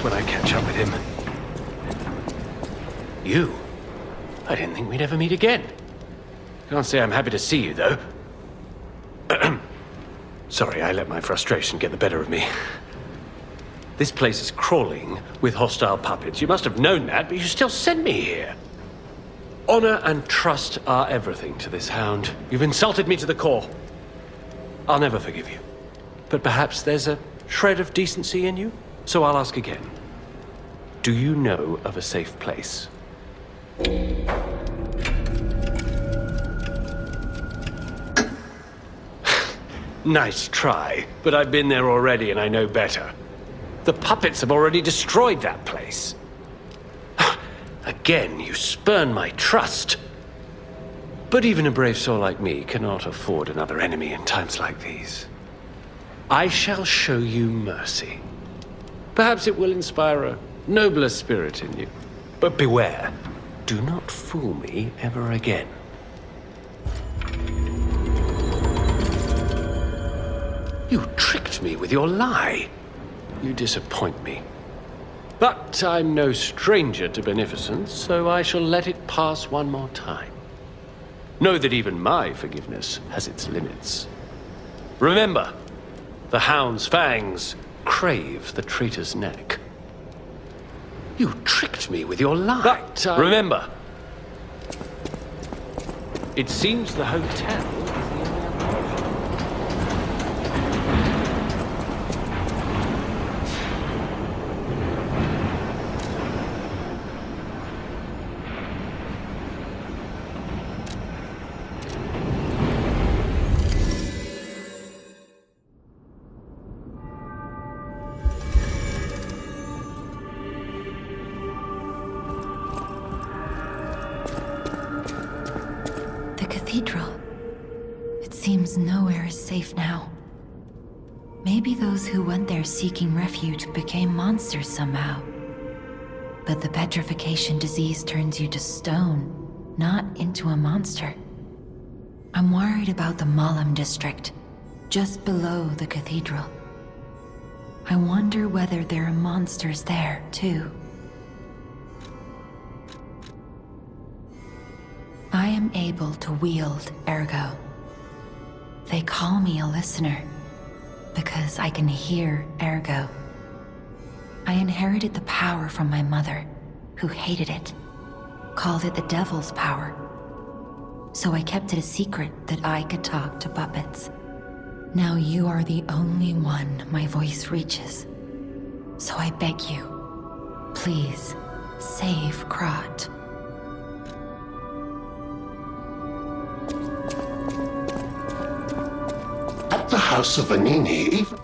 when I catch up with him. You? I didn't think we'd ever meet again. Can't say I'm happy to see you, though. Sorry, I let my frustration get the better of me. This place is crawling with hostile puppets. You must have known that, but you still sent me here. Honor and trust are everything to this hound. You've insulted me to the core. I'll never forgive you. But perhaps there's a shred of decency in you? So I'll ask again. Do you know of a safe place? Nice try, but I've been there already and I know better. The puppets have already destroyed that place. Again, you spurn my trust. But even a brave soul like me cannot afford another enemy in times like these. I shall show you mercy. Perhaps it will inspire a nobler spirit in you. But beware, do not fool me ever again. You tricked me with your lie. You disappoint me. But I'm no stranger to beneficence, so I shall let it pass one more time. Know that even my forgiveness has its limits. Remember, the hound's fangs crave the traitor's neck. You tricked me with your lie. But remember, it seems the hotel is the only other option. It seems nowhere is safe now. Maybe those who went there seeking refuge became monsters somehow. But the petrification disease turns you to stone, not into a monster. I'm worried about the Malam district, just below the cathedral. I wonder whether there are monsters there, too. I am able to wield Ergo. They call me a listener, because I can hear Ergo. I inherited the power from my mother, who hated it, called it the devil's power. So I kept it a secret that I could talk to puppets. Now you are the only one my voice reaches. So I beg you, please, save Krat. At the House of Vanini, even...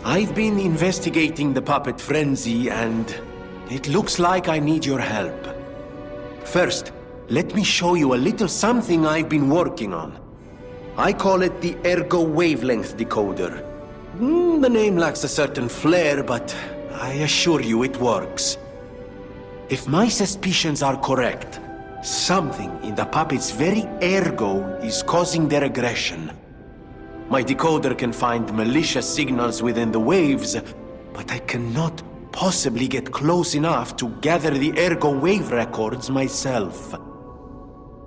I've been investigating the puppet frenzy, and it looks like I need your help. First, let me show you a little something I've been working on. I call it the Ergo Wavelength Decoder. The name lacks a certain flair, but I assure you it works. If my suspicions are correct, something in the puppet's very ergo is causing their aggression. My decoder can find malicious signals within the waves, but I cannot possibly get close enough to gather the ergo wave records myself.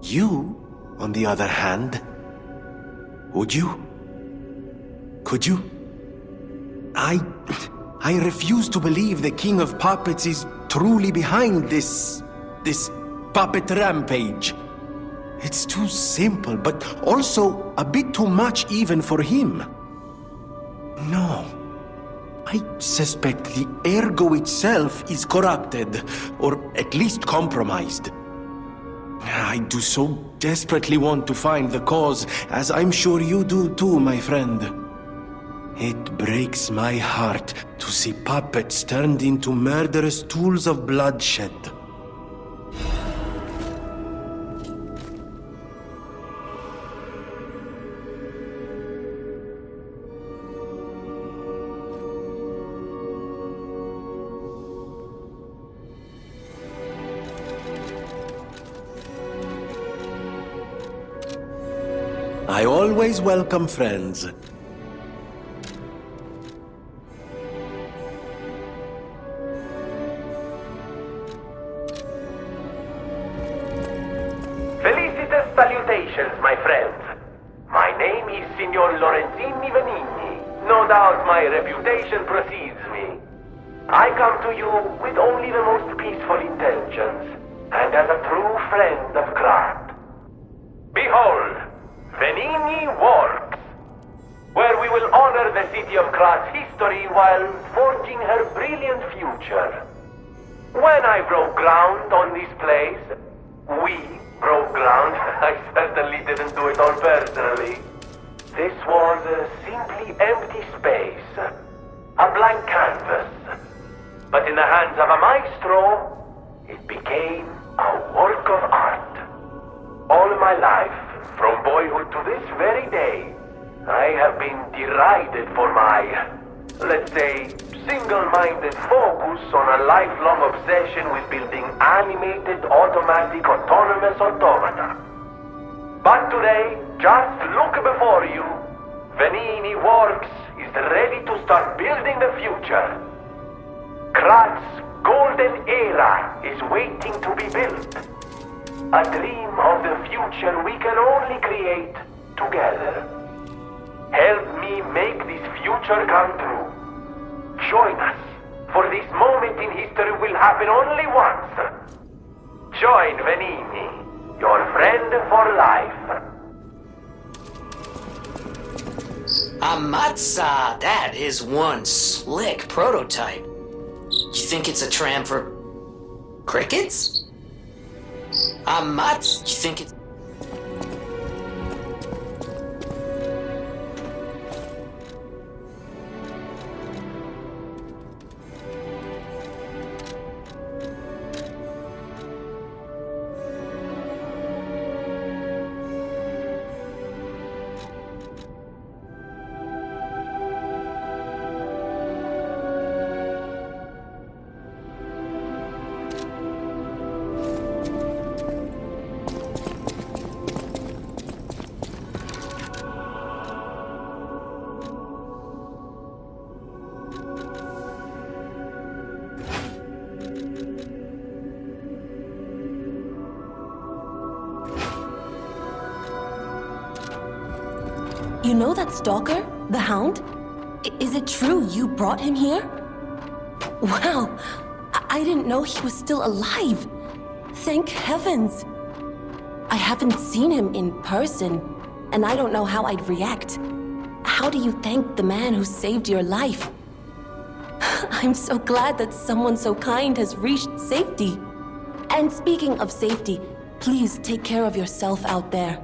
You, on the other hand, would you? Could you? I refuse to believe the King of Puppets is truly behind this puppet rampage. It's too simple, but also a bit too much even for him. No. I suspect the ergo itself is corrupted, or at least compromised. I do so desperately want to find the cause, as I'm sure you do too, my friend. It breaks my heart to see puppets turned into murderous tools of bloodshed. I always welcome friends. Felicitous salutations, my friends. My name is Signor Lorenzini Venigni. No doubt my reputation precedes me. I come to you with only the most peaceful intentions, and as a true friend of craft. Behold, Venigni Works, where we will honor the city of Krat's history while forging her brilliant future. When I broke ground on this place, we broke ground. I certainly didn't do it all personally. This was a simply empty space, a blank canvas. But in the hands of a maestro, it became a work of art. All my life, from boyhood to this very day, I have been derided for my, let's say, single-minded focus on a lifelong obsession with building animated, automatic, autonomous automata. But today, just look before you. Venigni Works is ready to start building the future. Krat's golden era is waiting to be built. A dream of the future we can only create together. Help me make this future come true. Join us, for this moment in history will happen only once. Join Venigni, your friend for life. Amatsa, that is one slick prototype. You think it's a tram for crickets? Amats, you think it's... You know that stalker? The Hound? Is it true you brought him here? Wow! I didn't know he was still alive! Thank heavens! I haven't seen him in person, and I don't know how I'd react. How do you thank the man who saved your life? I'm so glad that someone so kind has reached safety. And speaking of safety, please take care of yourself out there.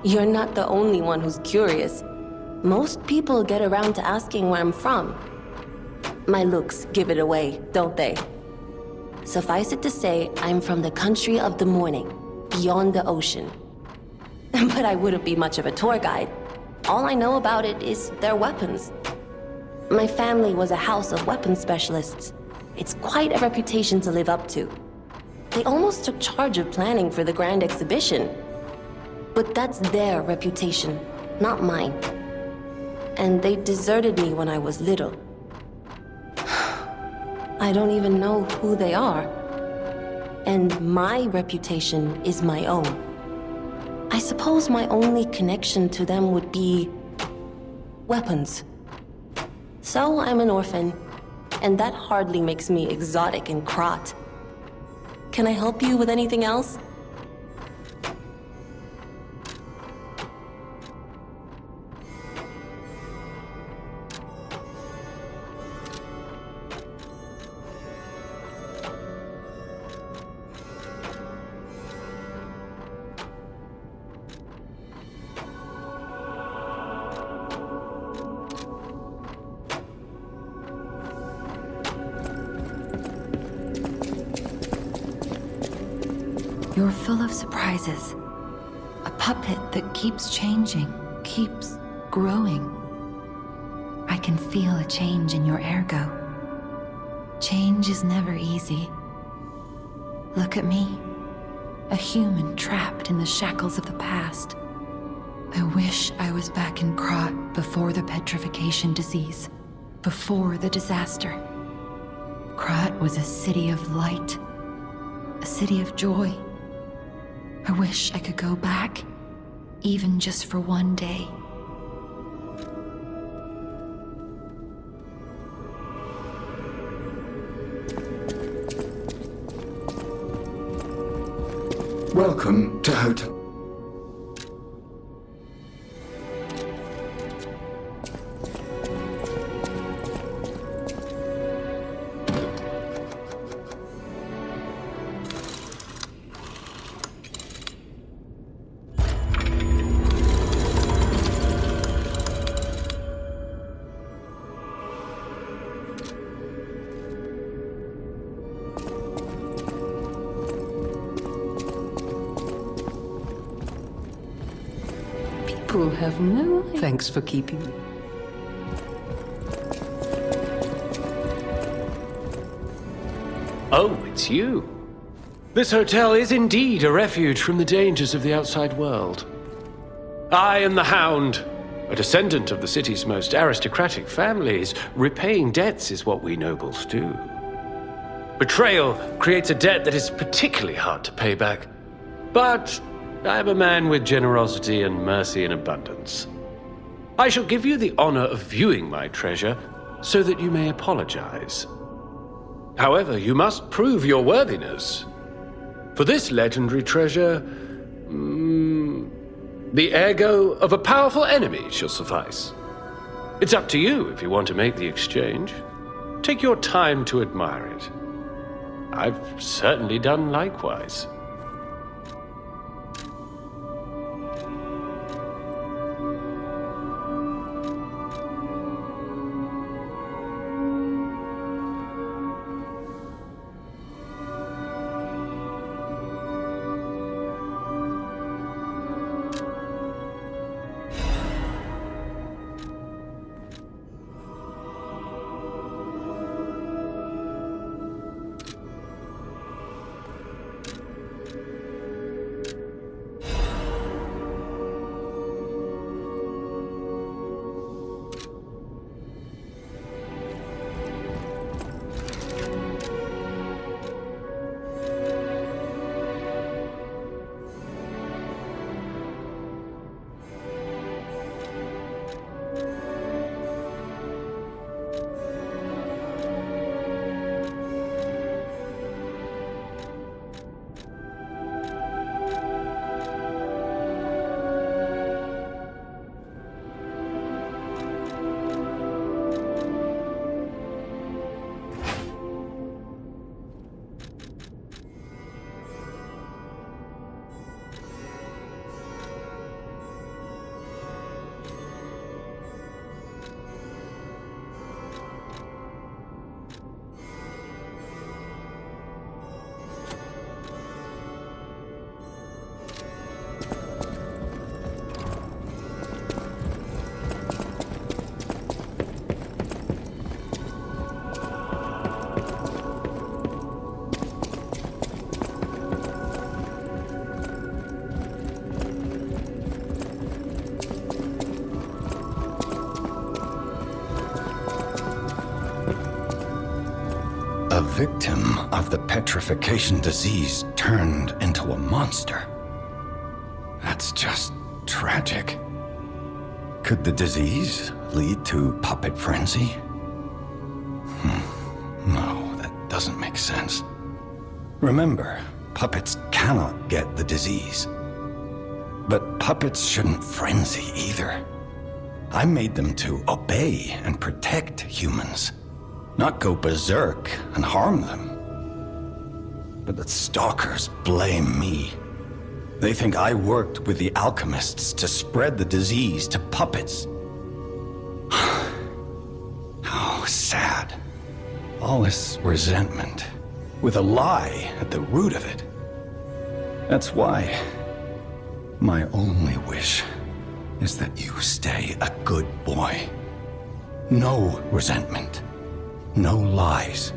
You're not the only one who's curious. Most people get around to asking where I'm from. My looks give it away, don't they? Suffice it to say, I'm from the country of the morning, beyond the ocean. But I wouldn't be much of a tour guide. All I know about it is their weapons. My family was a house of weapons specialists. It's quite a reputation to live up to. They almost took charge of planning for the grand exhibition. But that's their reputation, not mine. And they deserted me when I was little. I don't even know who they are. And my reputation is my own. I suppose my only connection to them would be weapons. So I'm an orphan, and that hardly makes me exotic in Krat. Can I help you with anything else? You're full of surprises. A puppet that keeps changing, keeps growing. I can feel a change in your ergo. Change is never easy. Look at me. A human trapped in the shackles of the past. I wish I was back in Krat before the petrification disease, before the disaster. Krat was a city of light, a city of joy. I wish I could go back, even just for one day. Welcome to Hotel. People have no... Thanks for keeping me. Oh, it's you. This hotel is indeed a refuge from the dangers of the outside world. I am the Hound, a descendant of the city's most aristocratic families. Repaying debts is what we nobles do. Betrayal creates a debt that is particularly hard to pay back. But I am a man with generosity and mercy in abundance. I shall give you the honor of viewing my treasure so that you may apologize. However, you must prove your worthiness. For this legendary treasure, the ergo of a powerful enemy shall suffice. It's up to you if you want to make the exchange. Take your time to admire it. I've certainly done likewise. A victim of the petrification disease turned into a monster. That's just tragic. Could the disease lead to puppet frenzy? No, that doesn't make sense. Remember, puppets cannot get the disease. But puppets shouldn't frenzy either. I made them to obey and protect humans, not go berserk and harm them. But the stalkers blame me. They think I worked with the alchemists to spread the disease to puppets. How sad. All this resentment, with a lie at the root of it. That's why my only wish is that you stay a good boy. No resentment. No lies.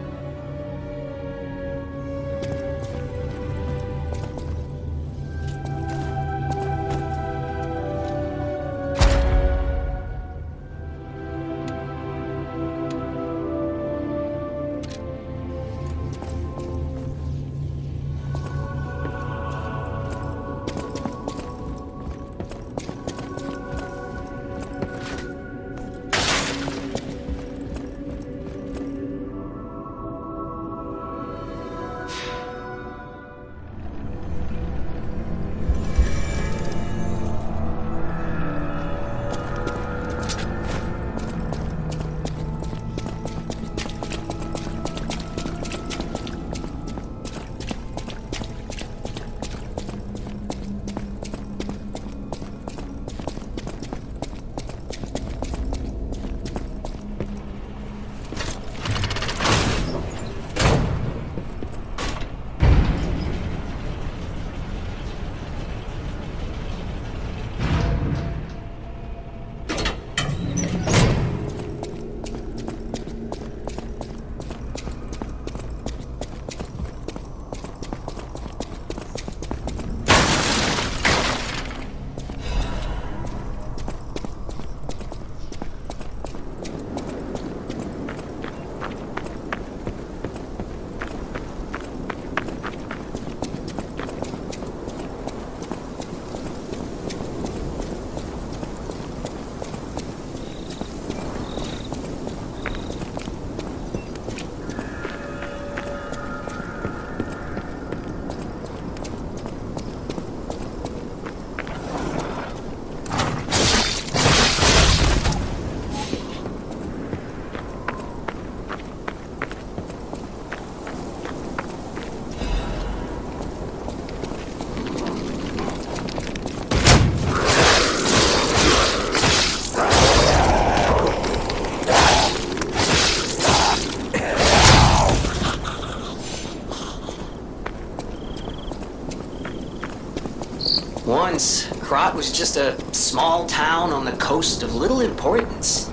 Once, Krat was just a small town on the coast of little importance.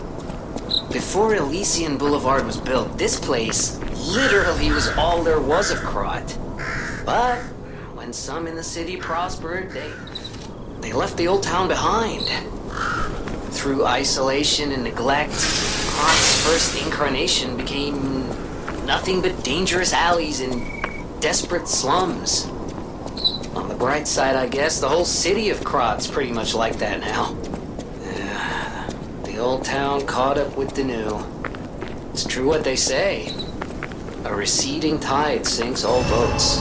Before Elysian Boulevard was built, this place literally was all there was of Krat. But when some in the city prospered, they left the old town behind. Through isolation and neglect, Krat's first incarnation became nothing but dangerous alleys and desperate slums. On the bright side, I guess, the whole city of Krat's pretty much like that now. The old town caught up with the new. It's true what they say. A receding tide sinks all boats.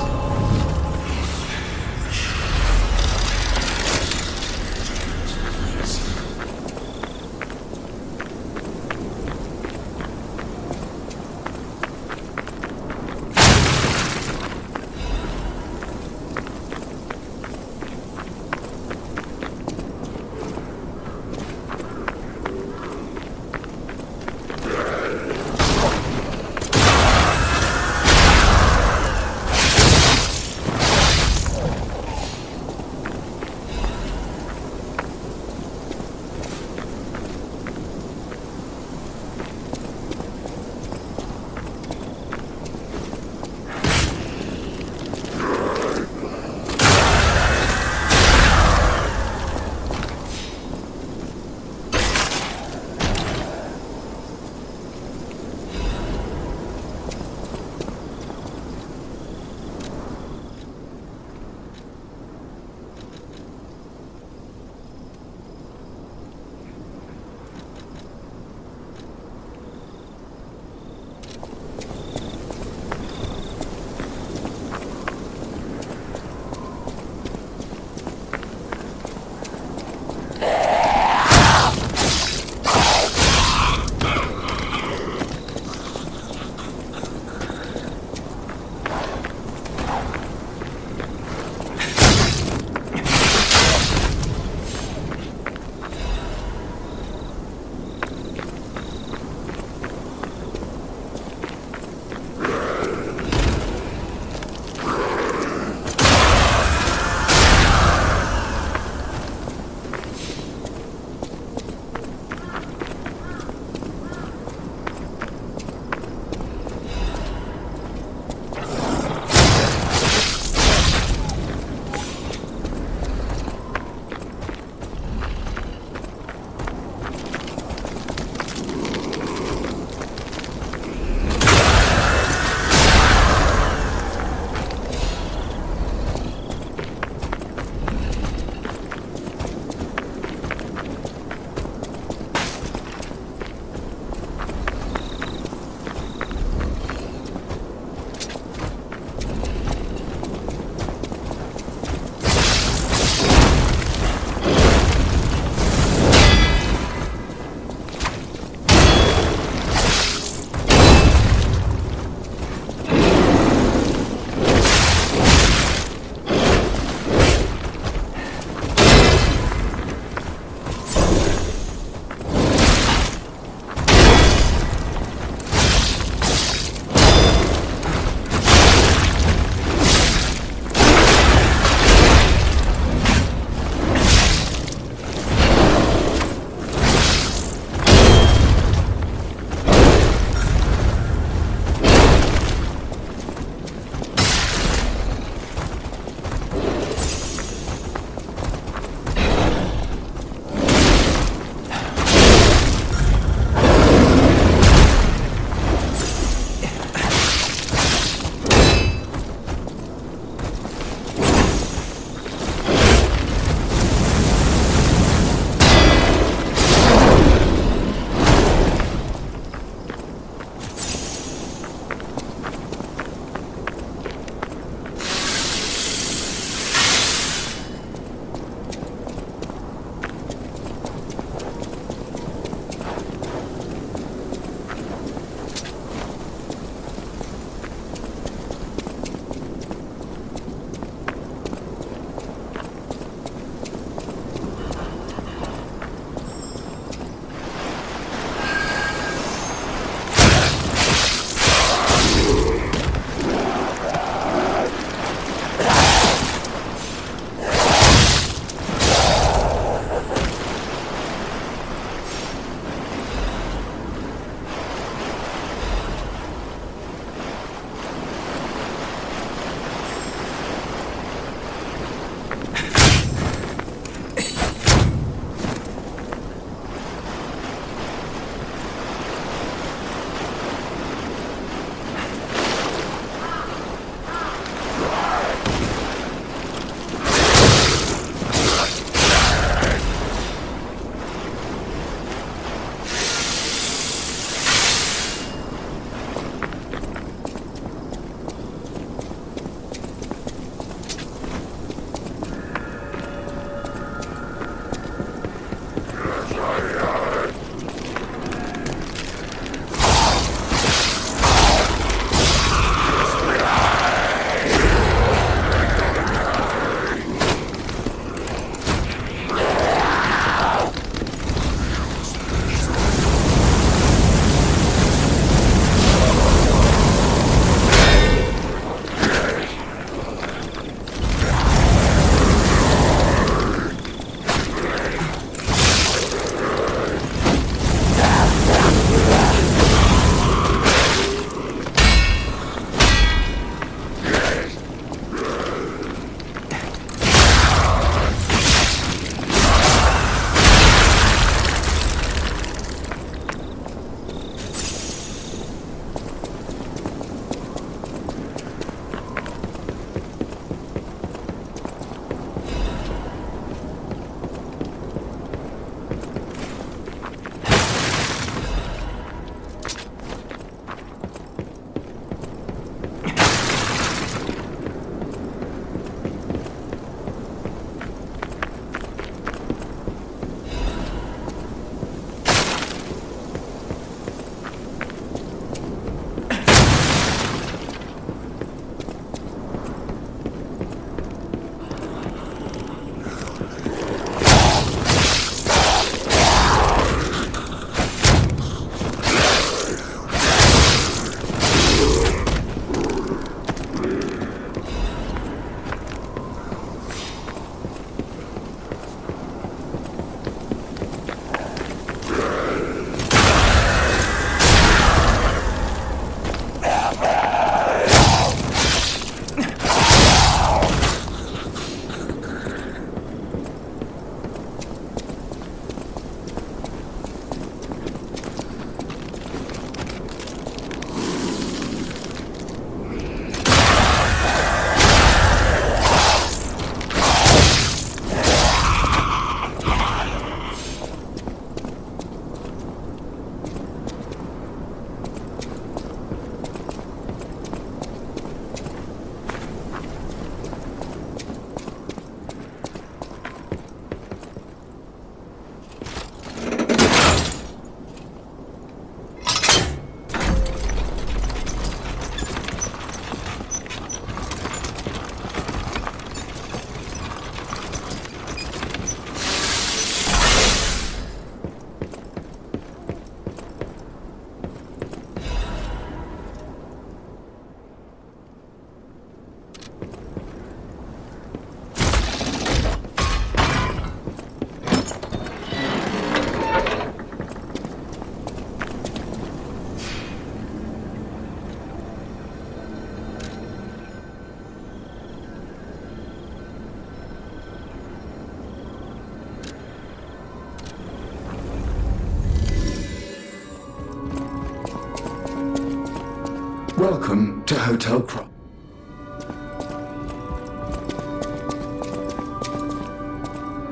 Welcome to Hotel Pro.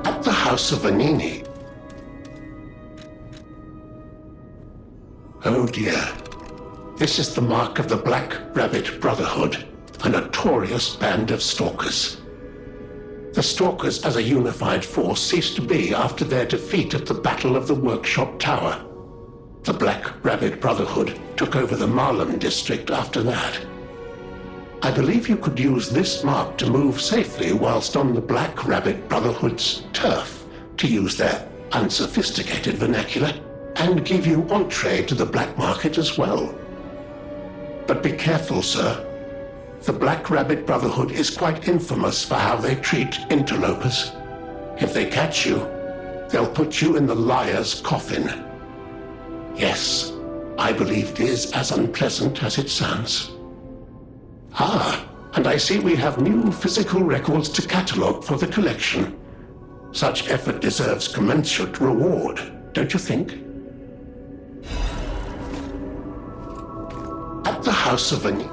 At the House of Vanini. Oh dear. This is the mark of the Black Rabbit Brotherhood, a notorious band of stalkers. The Stalkers as a unified force ceased to be after their defeat at the Battle of the Workshop Tower. The Black Rabbit Brotherhood took over the Marlem district after that. I believe you could use this mark to move safely whilst on the Black Rabbit Brotherhood's turf, to use their unsophisticated vernacular, and give you entree to the black market as well. But be careful, sir. The Black Rabbit Brotherhood is quite infamous for how they treat interlopers. If they catch you, they'll put you in the liar's coffin. Yes, I believe it is as unpleasant as it sounds. Ah, and I see we have new physical records to catalogue for the collection. Such effort deserves commensurate reward, don't you think? At the House of Vanini.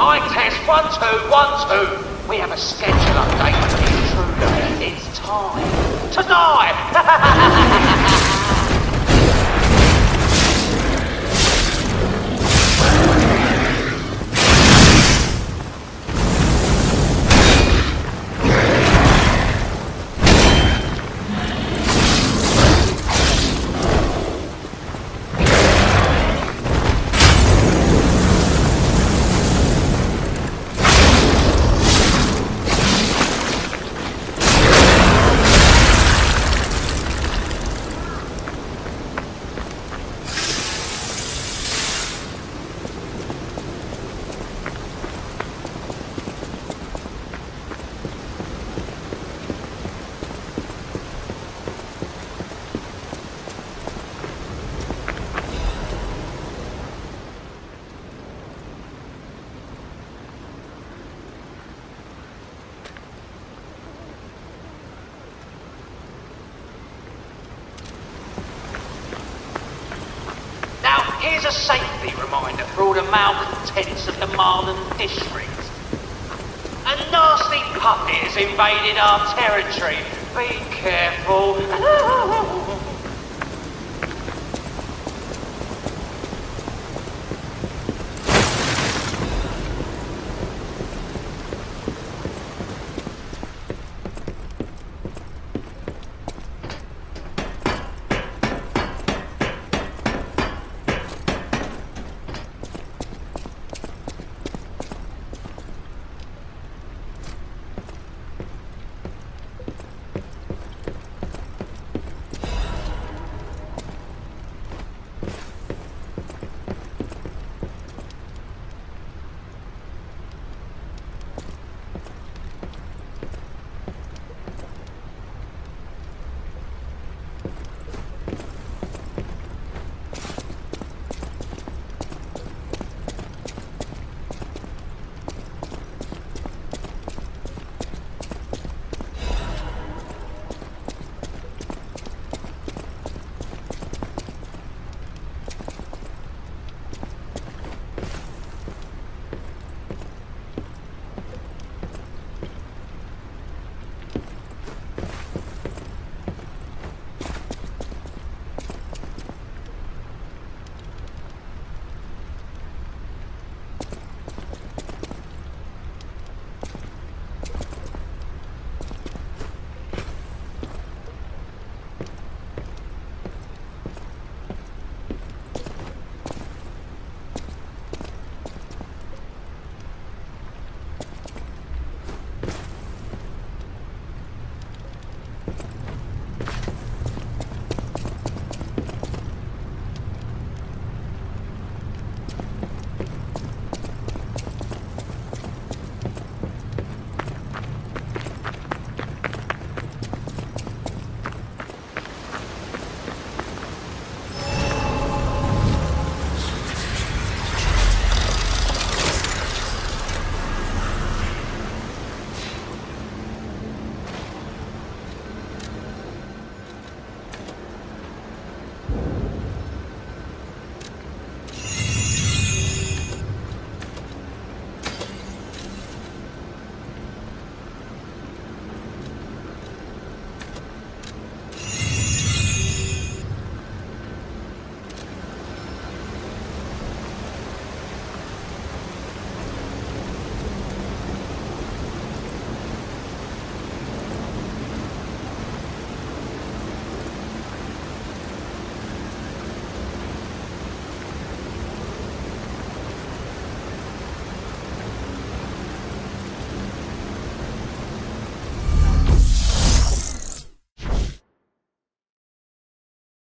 Mic test, 1, 2, 1, 2. We have a schedule update for the intruder. It's time to die. Here's a safety reminder for all the malcontents of the Marlin district. A nasty puppet has invaded our territory. Be careful.